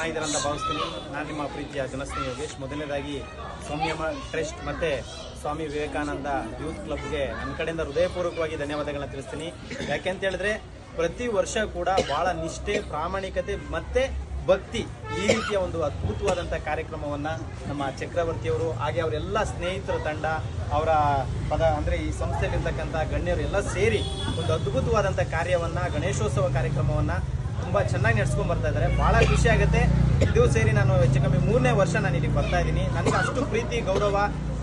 ಚೆನ್ನಾಗಿದ್ದೀರ ಅಂತ ಭಾವಿಸ್ತೀನಿ. ನಾನು ನಿಮ್ಮ ಪ್ರೀತಿಯ ಜನಸ್ನೇಹಿ ಯೋಗೇಶ್. ಮೊದಲನೇದಾಗಿ ಸಂಯಮ ಟ್ರಸ್ಟ್ ಮತ್ತು ಸ್ವಾಮಿ ವಿವೇಕಾನಂದ ಯೂತ್ ಕ್ಲಬ್ಗೆ ನನ್ನ ಕಡೆಯಿಂದ ಹೃದಯಪೂರ್ವಕವಾಗಿ ಧನ್ಯವಾದಗಳನ್ನ ತಿಳಿಸ್ತೀನಿ. ಯಾಕೆಂತ ಹೇಳಿದ್ರೆ ಪ್ರತಿ ವರ್ಷ ಕೂಡ ಭಾಳ ನಿಷ್ಠೆ, ಪ್ರಾಮಾಣಿಕತೆ ಮತ್ತು ಭಕ್ತಿ ಈ ರೀತಿಯ ಒಂದು ಅದ್ಭುತವಾದಂಥ ಕಾರ್ಯಕ್ರಮವನ್ನು ನಮ್ಮ ಚಕ್ರವರ್ತಿಯವರು ಹಾಗೆ ಅವರೆಲ್ಲ ಸ್ನೇಹಿತರ ತಂಡ, ಅವರ ಅಂದರೆ ಈ ಸಂಸ್ಥೆಯಲ್ಲಿರ್ತಕ್ಕಂಥ ಗಣ್ಯರು ಎಲ್ಲ ಸೇರಿ ಒಂದು ಅದ್ಭುತವಾದಂಥ ಕಾರ್ಯವನ್ನು, ಗಣೇಶೋತ್ಸವ ಕಾರ್ಯಕ್ರಮವನ್ನು ತುಂಬ ಚೆನ್ನಾಗಿ ನಡೆಸ್ಕೊಂಡು ಬರ್ತಾ ಇದ್ದಾರೆ. ಭಾಳ ಖುಷಿ ಆಗುತ್ತೆ. ಇದು ಸೇರಿ ನಾನು ಹೆಚ್ಚು ಕಮ್ಮಿ 3ನೇ ವರ್ಷ ನಾನು ಇಲ್ಲಿಗೆ ಬರ್ತಾ ಇದ್ದೀನಿ. ನನಗೆ ಅಷ್ಟು ಪ್ರೀತಿ, ಗೌರವ,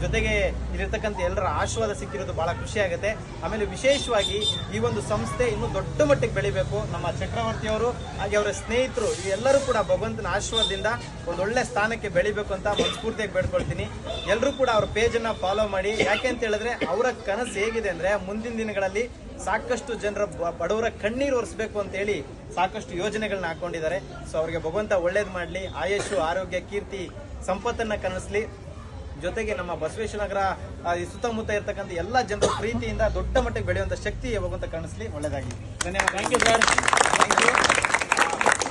ಜೊತೆಗೆ ಇಲ್ಲಿರ್ತಕ್ಕಂಥ ಎಲ್ಲರ ಆಶೀರ್ವಾದ ಸಿಕ್ಕಿರೋದು ಭಾಳ ಖುಷಿ ಆಗುತ್ತೆ. ಆಮೇಲೆ ವಿಶೇಷವಾಗಿ ಈ ಒಂದು ಸಂಸ್ಥೆ ಇನ್ನೂ ದೊಡ್ಡ ಮಟ್ಟಿಗೆ ಬೆಳಿಬೇಕು. ನಮ್ಮ ಚಕ್ರವರ್ತಿಯವರು ಹಾಗೆ ಅವರ ಸ್ನೇಹಿತರು ಎಲ್ಲರೂ ಕೂಡ ಭಗವಂತನ ಆಶೀರ್ವಾದದಿಂದ ಒಂದೊಳ್ಳೆ ಸ್ಥಾನಕ್ಕೆ ಬೆಳಿಬೇಕು ಅಂತ ಮನಸ್ಫೂರ್ತಿಯಾಗಿ ಬೇಡ್ಕೊಳ್ತೀನಿ. ಎಲ್ಲರೂ ಕೂಡ ಅವ್ರ ಪೇಜನ್ನು ಫಾಲೋ ಮಾಡಿ. ಯಾಕೆ ಅಂತ ಹೇಳಿದ್ರೆ ಅವರ ಕನಸು ಹೇಗಿದೆ ಅಂದರೆ ಮುಂದಿನ ದಿನಗಳಲ್ಲಿ ಸಾಕಷ್ಟು ಜನರ ಬಡವರ ಕಣ್ಣೀರು ಒರೆಸಬೇಕು ಅಂತೇಳಿ ಸಾಕಷ್ಟು ಯೋಜನೆಗಳನ್ನ ಹಾಕೊಂಡಿದ್ದಾರೆ. ಸೊ ಅವರಿಗೆ ಭಗವಂತ ಒಳ್ಳೇದು ಮಾಡಲಿ, ಆಯುಷು, ಆರೋಗ್ಯ, ಕೀರ್ತಿ, ಸಂಪತ್ತನ್ನು ಕನಸಲಿ. ಜೊತೆಗೆ ನಮ್ಮ ಬಸವೇಶ್ವರ ನಗರ ಈ ಸುತ್ತಮುತ್ತ ಇರತಕ್ಕಂಥ ಎಲ್ಲ ಜನರ ಪ್ರೀತಿಯಿಂದ ದೊಡ್ಡ ಮಟ್ಟಿಗೆ ಬೆಳೆಯುವಂಥ ಶಕ್ತಿ ಭಗವಂತ ಕಾಣಿಸ್ಲಿ. ಒಳ್ಳೆಯದಾಗಿ ಧನ್ಯವಾದ. Thank you sir. Thank you.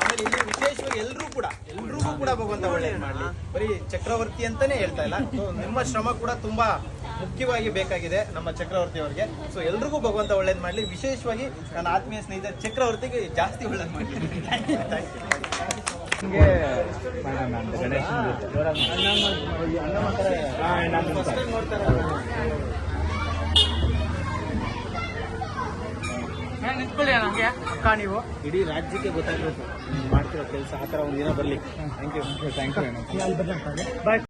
ಆಮೇಲೆ ಇಲ್ಲಿ ವಿಶೇಷವಾಗಿ ಎಲ್ರಿಗೂ ಕೂಡ ಭಗವಂತ ಒಳ್ಳೇದು ಮಾಡಲಿ. ಬರೀ ಚಕ್ರವರ್ತಿ ಅಂತಾನೆ ಹೇಳ್ತಾ ಇಲ್ಲ. ಸೊ ನಿಮ್ಮ ಶ್ರಮ ಕೂಡ ತುಂಬಾ ಮುಖ್ಯವಾಗಿ ಬೇಕಾಗಿದೆ ನಮ್ಮ ಚಕ್ರವರ್ತಿ ಅವರಿಗೆ. ಸೊ ಎಲ್ರಿಗೂ ಭಗವಂತ ಒಳ್ಳೇದು ಮಾಡಲಿ. ವಿಶೇಷವಾಗಿ ನನ್ನ ಆತ್ಮೀಯ ಸ್ನೇಹಿತ ಚಕ್ರವರ್ತಿಗೆ ಜಾಸ್ತಿ ಒಳ್ಳೇದು ಮಾಡಲಿ. ನಿಂತ್ಕೊಳ್ಳಿ ನನಗೆ ಅಕ್ಕ, ನೀವು ಇಡೀ ರಾಜ್ಯಕ್ಕೆ ಗೊತ್ತಾಗಬೇಕು ಮಾಡ್ತಿರೋ ಕೆಲಸ, ಆ ಥರ ಒಂದು ದಿನ ಬರಲಿ. Thank you. ಬಾಯ್.